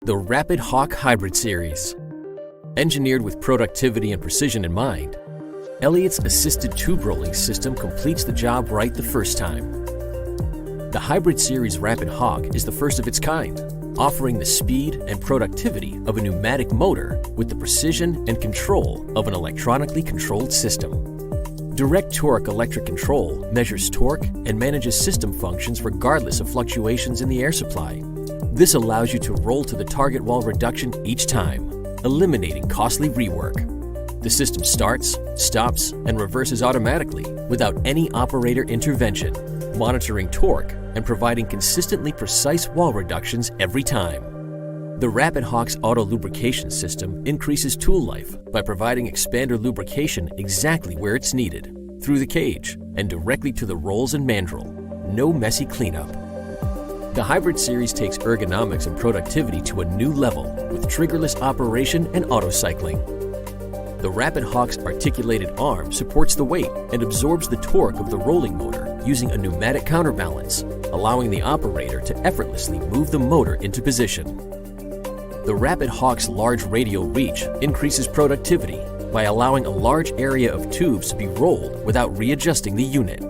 The Rapid Hawk Hybrid Series. Engineered with productivity and precision in mind, Elliott's assisted tube rolling system completes the job right the first time. The Hybrid Series Rapid Hawk is the first of its kind, offering the speed and productivity of a pneumatic motor with the precision and control of an electronically controlled system. Direct Torque Electric Control measures torque and manages system functions regardless of fluctuations in the air supply. This allows you to roll to the target wall reduction each time, eliminating costly rework. The system starts, stops, and reverses automatically without any operator intervention, monitoring torque and providing consistently precise wall reductions every time. The Rapid Hawk's auto lubrication system increases tool life by providing expander lubrication exactly where it's needed, through the cage and directly to the rolls and mandrel. No messy cleanup. The Hybrid Series takes ergonomics and productivity to a new level with triggerless operation and auto cycling. The Rapid Hawk's articulated arm supports the weight and absorbs the torque of the rolling motor using a pneumatic counterbalance, allowing the operator to effortlessly move the motor into position. The Rapid Hawk's large radial reach increases productivity by allowing a large area of tubes to be rolled without readjusting the unit.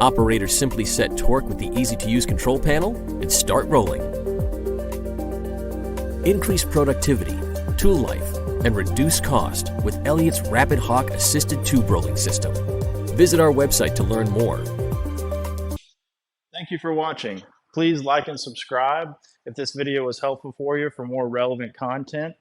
Operators simply set torque with the easy-to-use control panel and start rolling. Increase productivity, tool life, and reduce cost with Elliott's Rapid Hawk assisted tube rolling system. Visit our website to learn more. Thank you for watching. Please like and subscribe if this video was helpful for you for more relevant content.